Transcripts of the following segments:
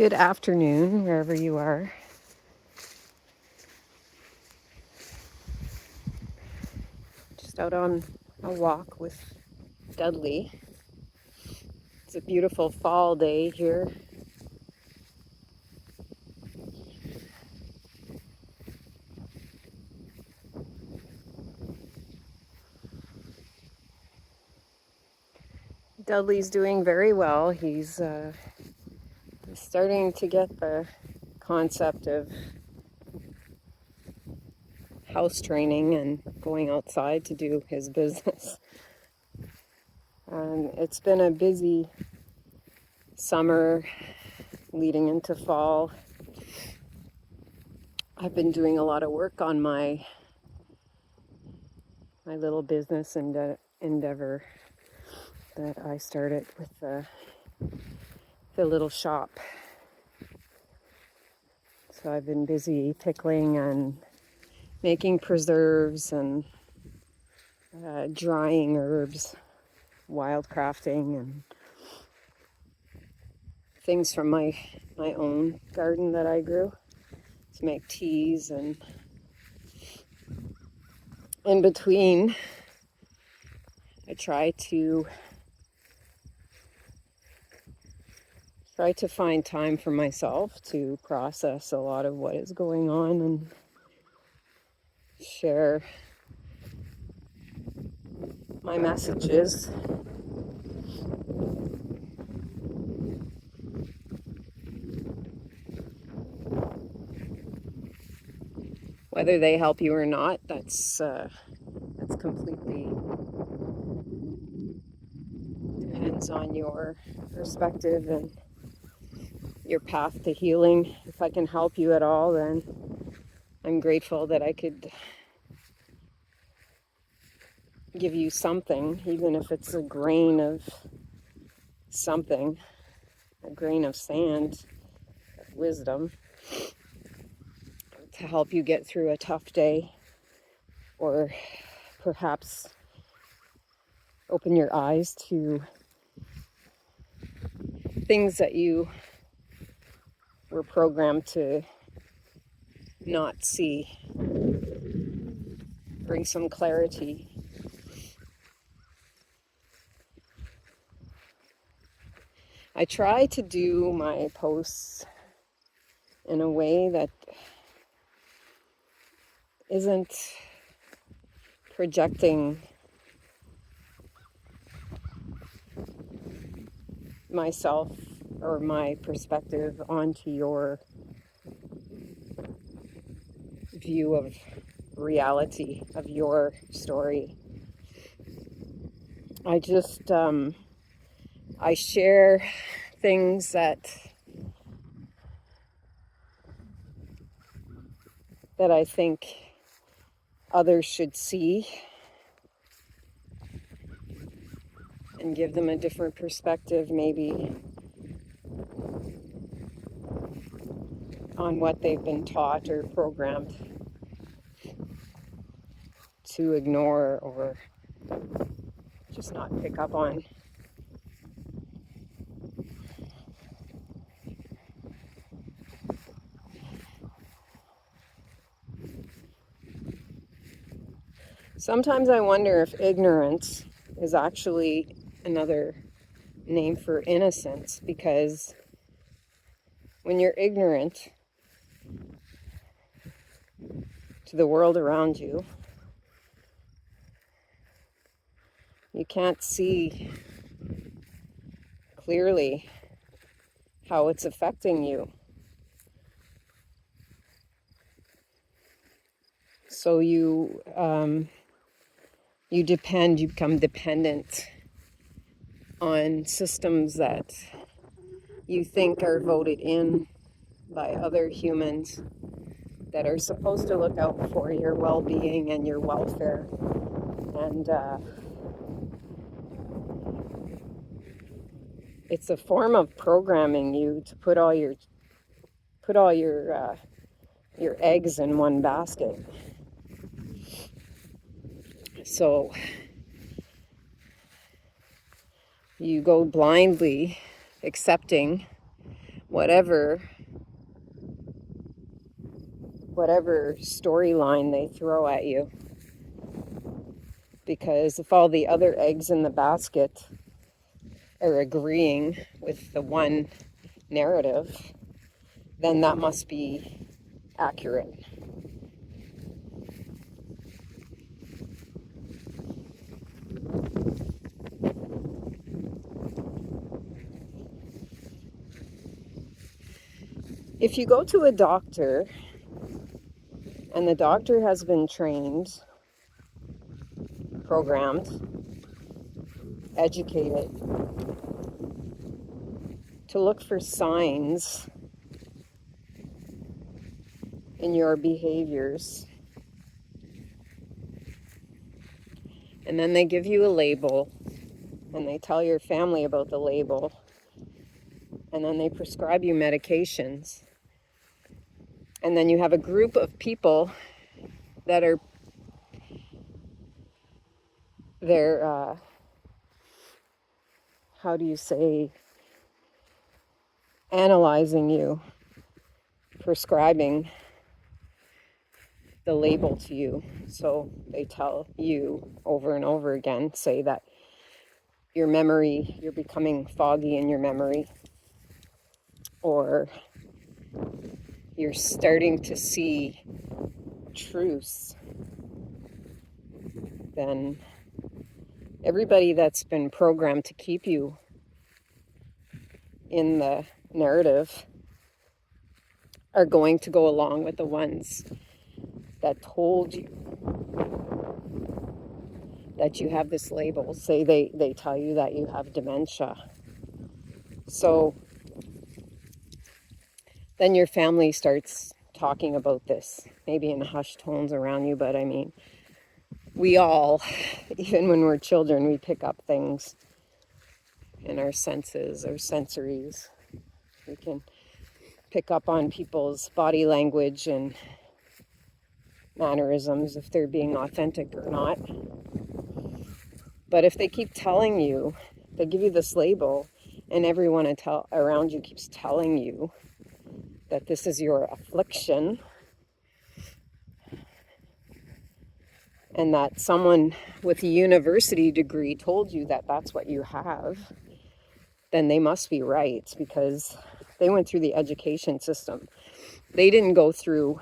Good afternoon, wherever you are. Just out on a walk with Dudley. It's a beautiful fall day here. Dudley's doing very well. He's starting to get the concept of house training and going outside to do his business. It's been a busy summer leading into fall. I've been doing a lot of work on my little business endeavor that I started with the little shop. So I've been busy pickling and making preserves and drying herbs, wildcrafting, and things from my own garden that I grew to make teas. And in between, I try to find time for myself to process a lot of what is going on and share my messages. Whether they help you or not, that's completely depends on your perspective and your path to healing. If I can help you at all, then I'm grateful that I could give you something, even if it's a grain of something, a grain of sand, of wisdom, to help you get through a tough day, or perhaps open your eyes to things that you were programmed to not see. Bring some clarity. I try to do my posts in a way that isn't projecting myself or my perspective onto your view of reality, of your story. I just I share things that I think others should see and give them a different perspective, maybe on what they've been taught or programmed to ignore or just not pick up on. Sometimes I wonder if ignorance is actually another name for innocence, because when you're ignorant to the world around you, you can't see clearly how it's affecting you. So you become dependent on systems that you think are voted in by other humans that are supposed to look out for your well-being and your welfare. And it's a form of programming you to put all your eggs in one basket. So you go blindly accepting whatever storyline they throw at you. Because if all the other eggs in the basket are agreeing with the one narrative, then that must be accurate. If you go to a doctor and the doctor has been trained, programmed, educated to look for signs in your behaviors, and then they give you a label and they tell your family about the label, and then they prescribe you medications, and then you have a group of people that are how do you say, analyzing you, prescribing the label to you. So they tell you over and over again, say that your memory, you're becoming foggy in your memory, or you're starting to see truths. Then everybody that's been programmed to keep you in the narrative are going to go along with the ones that told you that you have this label. Say they tell you that you have dementia. So then your family starts talking about this, maybe in hushed tones around you, but I mean, we all, even when we're children, we pick up things in our senses, our sensories. We can pick up on people's body language and mannerisms, if they're being authentic or not. But if they keep telling you, they give you this label, and everyone around you keeps telling you that this is your affliction, and that someone with a university degree told you that that's what you have, then they must be right, because they went through the education system. They didn't go through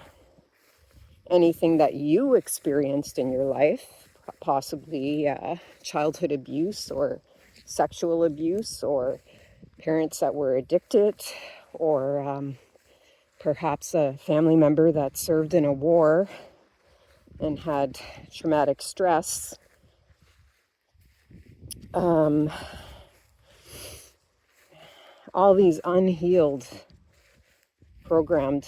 anything that you experienced in your life, possibly childhood abuse or sexual abuse, or parents that were addicted, or perhaps a family member that served in a war and had traumatic stress. All these unhealed, programmed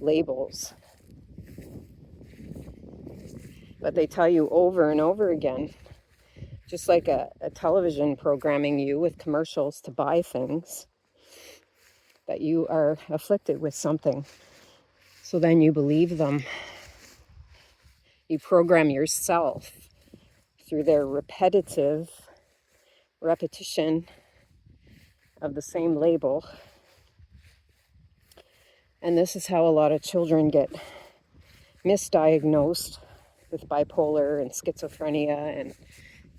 labels. But they tell you over and over again, just like a television programming you with commercials to buy things, that you are afflicted with something. So then you believe them. You program yourself through their repetition of the same label. And this is how a lot of children get misdiagnosed with bipolar and schizophrenia and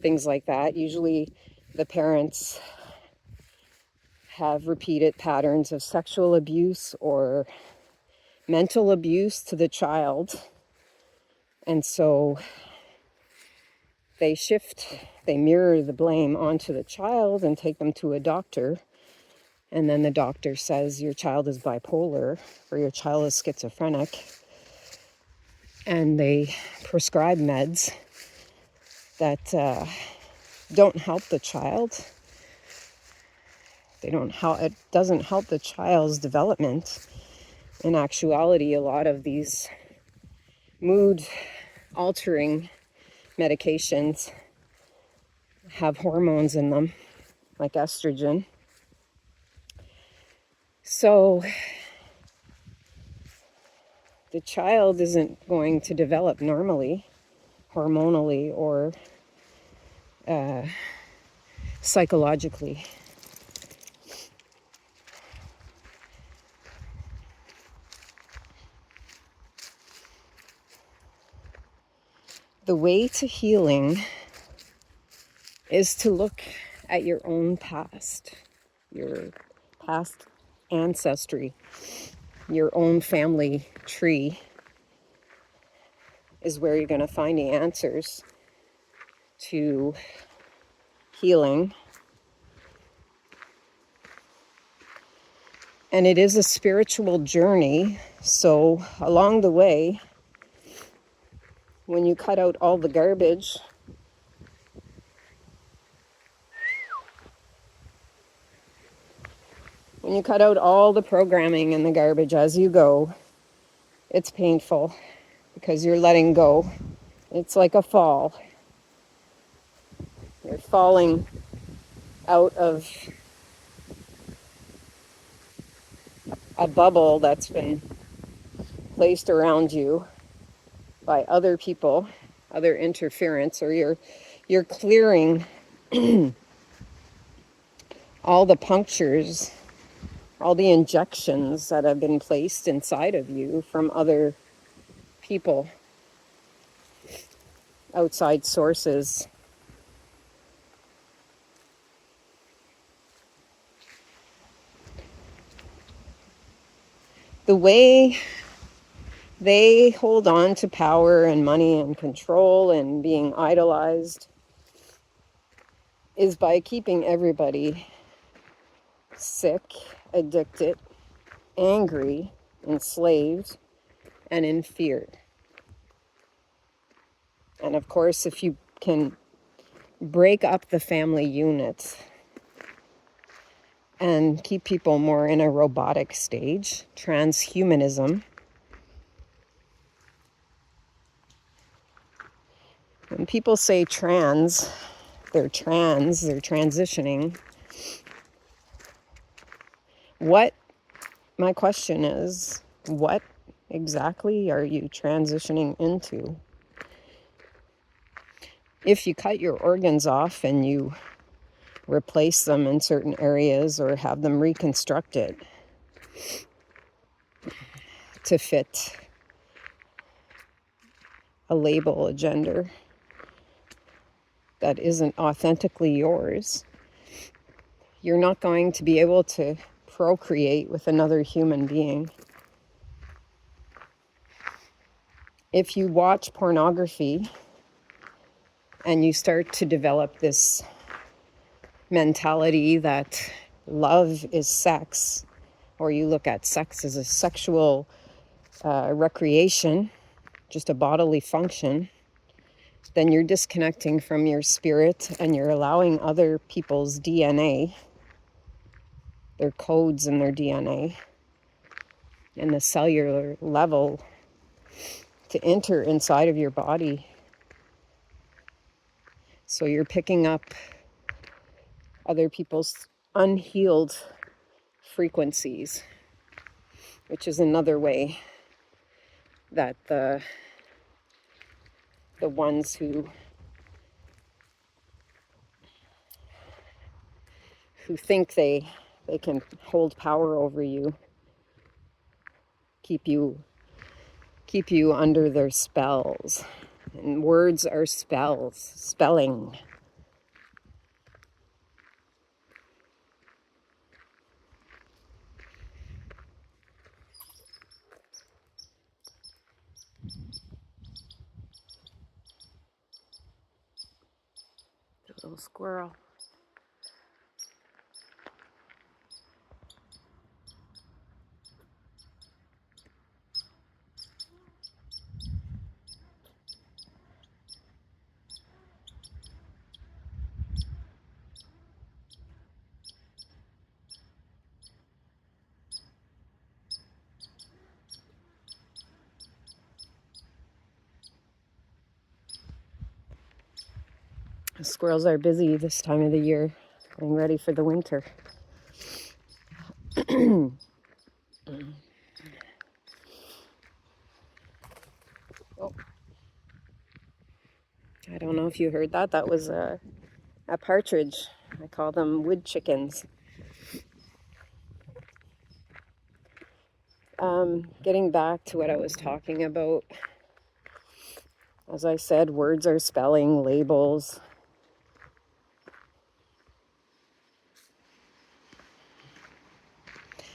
things like that. Usually the parents have repeated patterns of sexual abuse or mental abuse to the child. And so they mirror the blame onto the child and take them to a doctor. And then the doctor says your child is bipolar or your child is schizophrenic. And they prescribe meds that don't help the child. It doesn't help the child's development. In actuality, a lot of these mood-altering medications have hormones in them, like estrogen. So the child isn't going to develop normally, hormonally or psychologically. The way to healing is to look at your own past, your past ancestry, your own family tree is where you're going to find the answers to healing. And it is a spiritual journey. So along the way, when you cut out all the garbage, when you cut out all the programming and the garbage as you go, it's painful because you're letting go. It's like a fall. You're falling out of a bubble that's been placed around you by other people, other interference, or you're clearing all the punctures, all the injections that have been placed inside of you from other people, outside sources. The way they hold on to power and money and control and being idolized is by keeping everybody sick, addicted, angry, enslaved, and in fear. And of course, if you can break up the family unit and keep people more in a robotic stage, transhumanism. When people say trans, they're transitioning. My question is, what exactly are you transitioning into? If you cut your organs off and you replace them in certain areas or have them reconstructed to fit a label, a gender that isn't authentically yours, you're not going to be able to procreate with another human being. If you watch pornography and you start to develop this mentality that love is sex, or you look at sex as a sexual recreation, just a bodily function, then you're disconnecting from your spirit and you're allowing other people's DNA, their codes in their DNA, and the cellular level to enter inside of your body. So you're picking up other people's unhealed frequencies, which is another way that the ones who think they can hold power over you keep you under their spells. And words are spells, spelling. The little squirrel. The squirrels are busy this time of the year, getting ready for the winter. Oh, I don't know if you heard that. That was a partridge. I call them wood chickens. Getting back to what I was talking about, As I said, words are spelling, labels.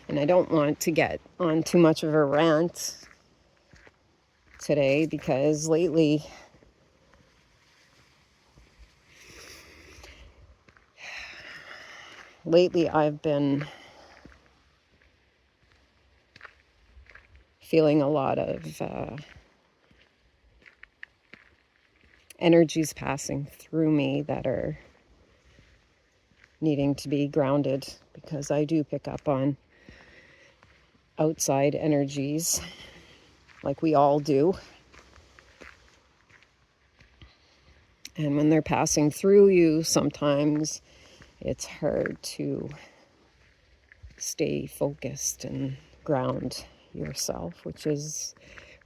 And I don't want to get on too much of a rant today because lately I've been feeling a lot of energies passing through me that are needing to be grounded, because I do pick up on outside energies like we all do. And when they're passing through you, sometimes it's hard to stay focused and ground yourself, which is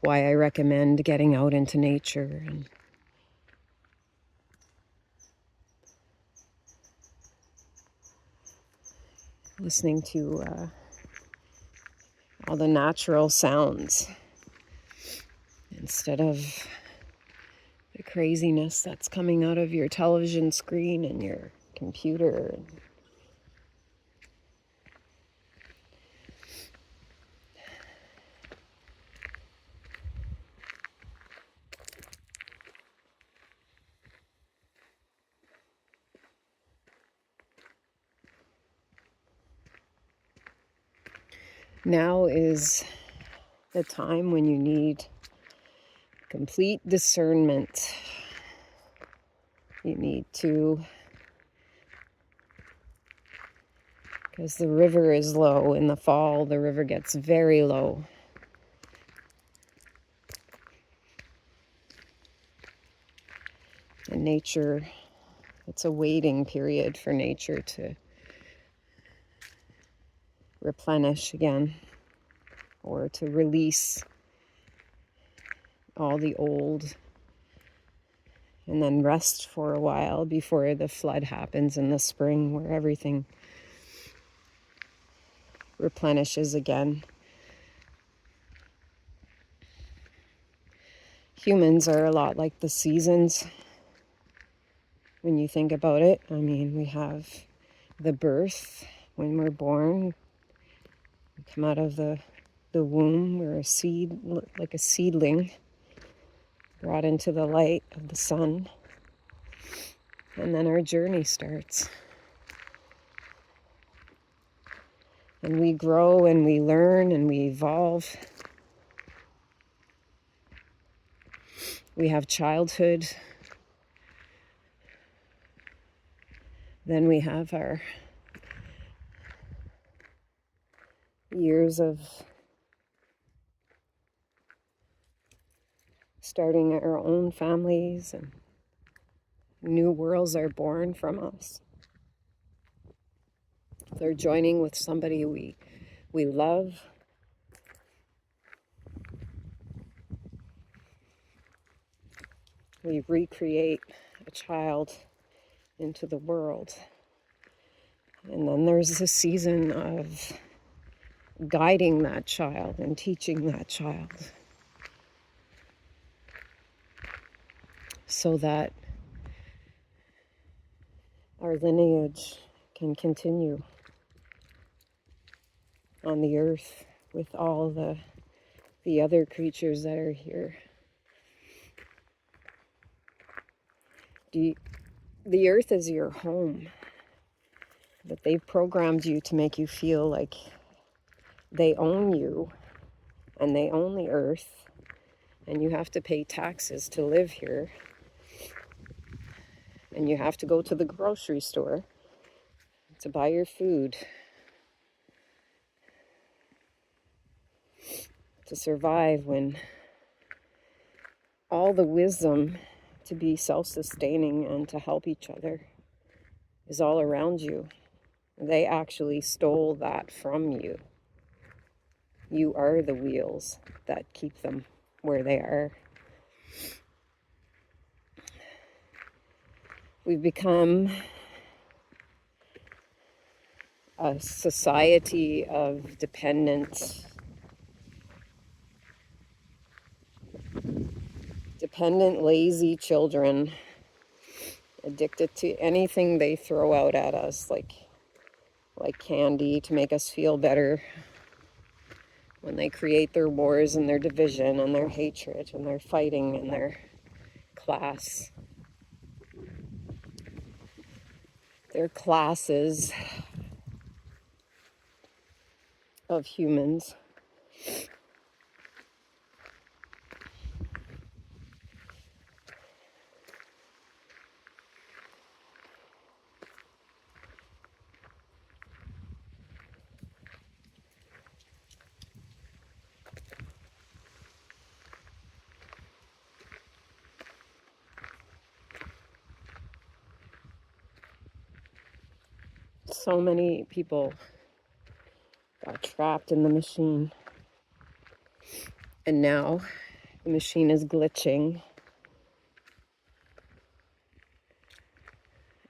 why I recommend getting out into nature and listening to all the natural sounds instead of the craziness that's coming out of your television screen and your computer. Now is the time when you need complete discernment. You need to, because the river is low. In the fall, the river gets very low. And nature, it's a waiting period for nature to replenish again, or to release all the old, and then rest for a while before the flood happens in the spring, where everything replenishes again. Humans are a lot like the seasons when you think about it. I mean, we have the birth when we're born. We come out of the womb. We're a seed, like a seedling, brought into the light of the sun. And then our journey starts. And we grow and we learn and we evolve. We have childhood. Then we have our years of starting our own families, and new worlds are born from us. They're joining with somebody we love. We recreate a child into the world. And then there's a season of guiding that child and teaching that child so that our lineage can continue on the earth with all the other creatures that are here. The earth is your home, but they've programmed you to make you feel like they own you and they own the earth, and you have to pay taxes to live here, and you have to go to the grocery store to buy your food to survive, when all the wisdom to be self-sustaining and to help each other is all around you. They actually stole that from you. You are the wheels that keep them where they are. We've become a society of dependent dependent, lazy children, addicted to anything they throw out at us, like candy to make us feel better, when they create their wars and their division and their hatred and their fighting and their class, their classes of humans. So many people got trapped in the machine, and now the machine is glitching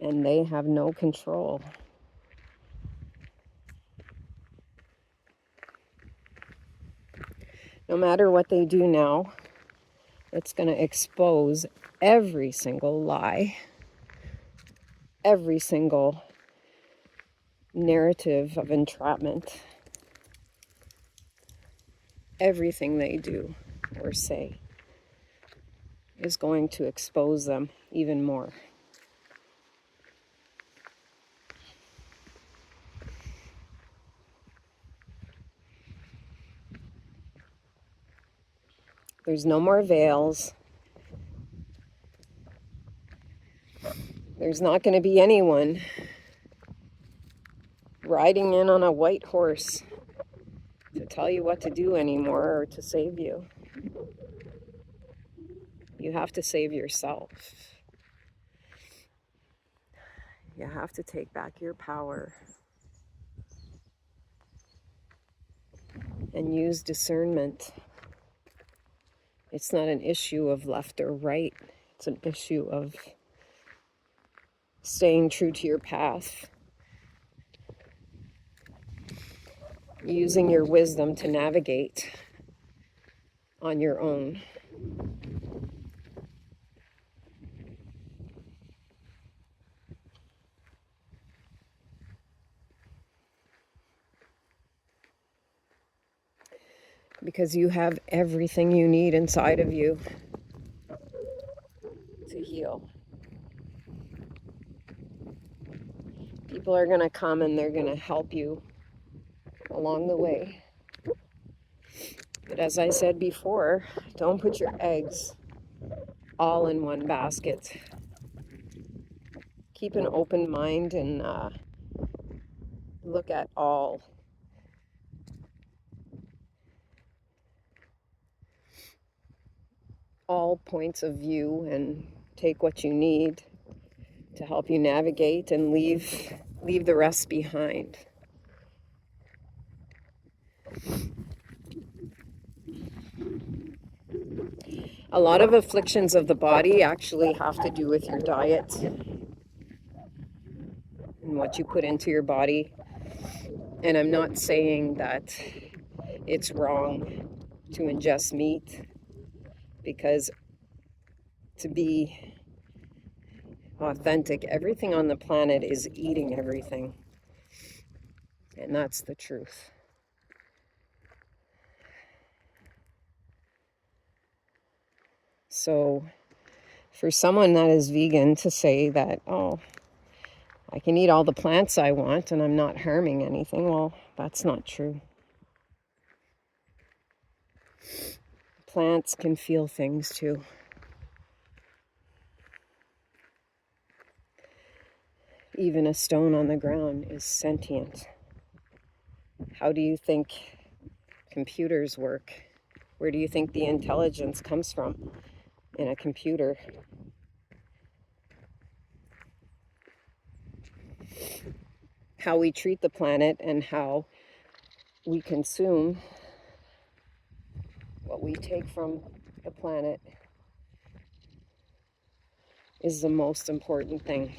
and they have no control. No matter what they do now, it's going to expose every single lie, every single narrative of entrapment, everything they do or say is going to expose them even more. There's no more veils. There's not going to be anyone riding in on a white horse to tell you what to do anymore or to save you. You have to save yourself. You have to take back your power and use discernment. It's not an issue of left or right. It's an issue of staying true to your path, using your wisdom to navigate on your own. Because you have everything you need inside of you to heal. People are going to come and they're going to help you along the way. But as I said before, don't put your eggs all in one basket. Keep an open mind and look at all points of view and take what you need to help you navigate and leave the rest behind. A lot of afflictions of the body actually have to do with your diet and what you put into your body. And I'm not saying that it's wrong to ingest meat, because to be authentic, everything on the planet is eating everything. And that's the truth. So for someone that is vegan to say that, oh, I can eat all the plants I want and I'm not harming anything, well, that's not true. Plants can feel things too. Even a stone on the ground is sentient. How do you think computers work? Where do you think the intelligence comes from in a computer? How we treat the planet and how we consume what we take from the planet is the most important thing.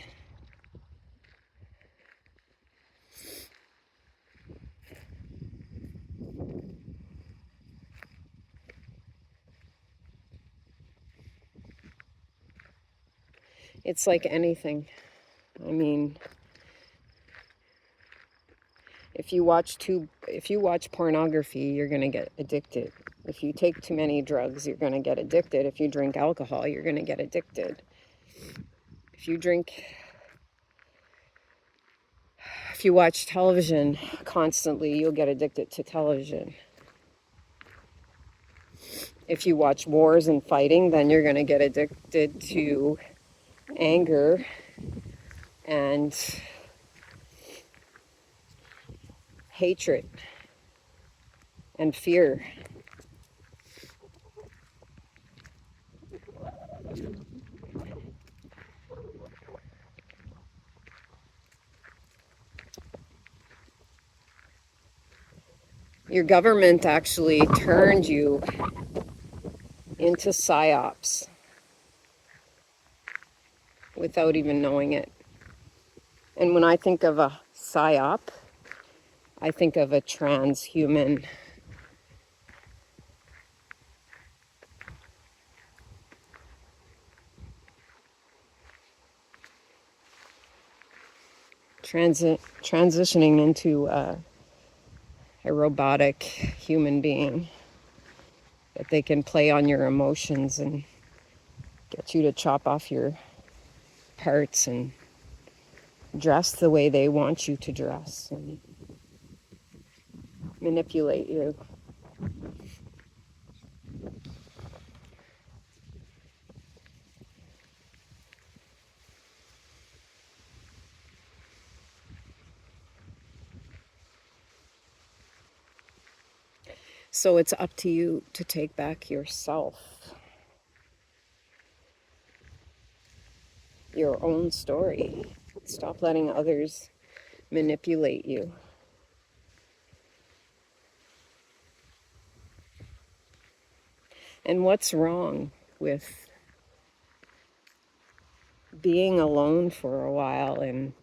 It's like anything. I mean, if you watch pornography, you're going to get addicted. If you take too many drugs, you're going to get addicted. If you drink alcohol, you're going to get addicted. If you watch television constantly, you'll get addicted to television. If you watch wars and fighting, then you're going to get addicted to anger and hatred and fear. Your government actually turned you into psyops without even knowing it. And when I think of a psyop, I think of a transhuman. Transitioning into a robotic human being that they can play on your emotions and get you to chop off your parts and dress the way they want you to dress and manipulate you. So it's up to you to take back yourself, your own story. Stop letting others manipulate you. And what's wrong with being alone for a while and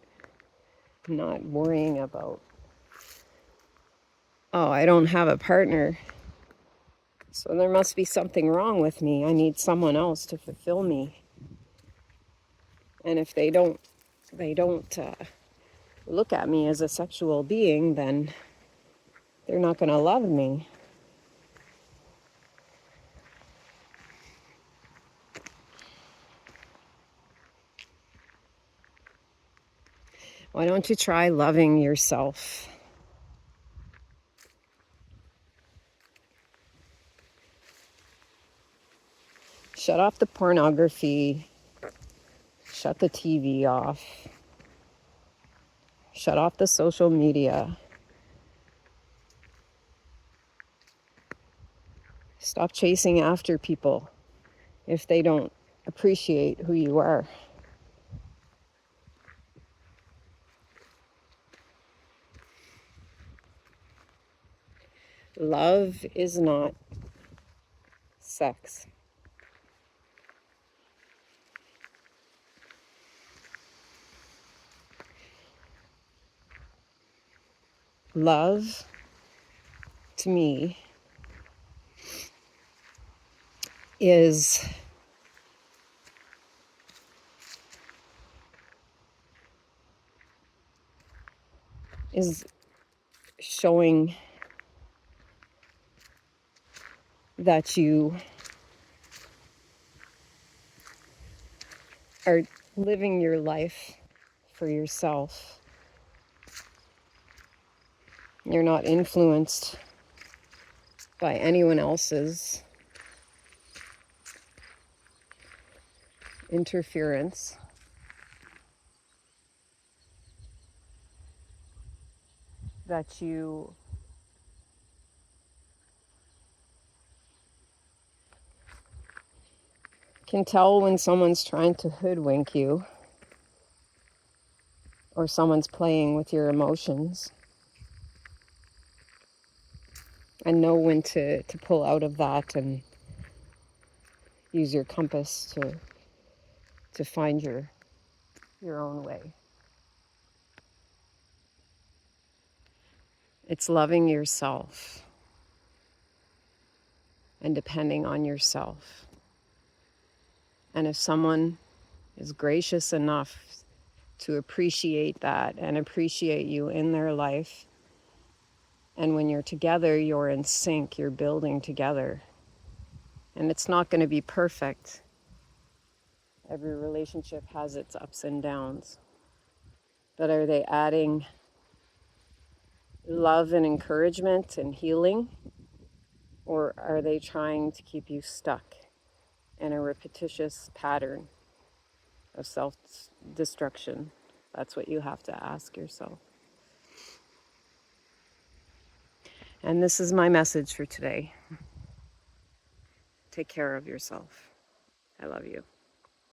not worrying about, oh, I don't have a partner, so there must be something wrong with me. I need someone else to fulfill me. And if they don't look at me as a sexual being, then they're not going to love me. Why don't you try loving yourself? Shut off the pornography. Shut the TV off. Shut off the social media. Stop chasing after people if they don't appreciate who you are. Love is not sex. Love, to me, is showing that you are living your life for yourself. You're not influenced by anyone else's interference. That you can tell when someone's trying to hoodwink you or someone's playing with your emotions, and know when to pull out of that and use your compass to find your own way. It's loving yourself and depending on yourself. And if someone is gracious enough to appreciate that and appreciate you in their life. And when you're together, you're in sync, you're building together. And it's not going to be perfect. Every relationship has its ups and downs. But are they adding love and encouragement and healing? Or are they trying to keep you stuck in a repetitious pattern of self-destruction? That's what you have to ask yourself. And this is my message for today. Take care of yourself. I love you.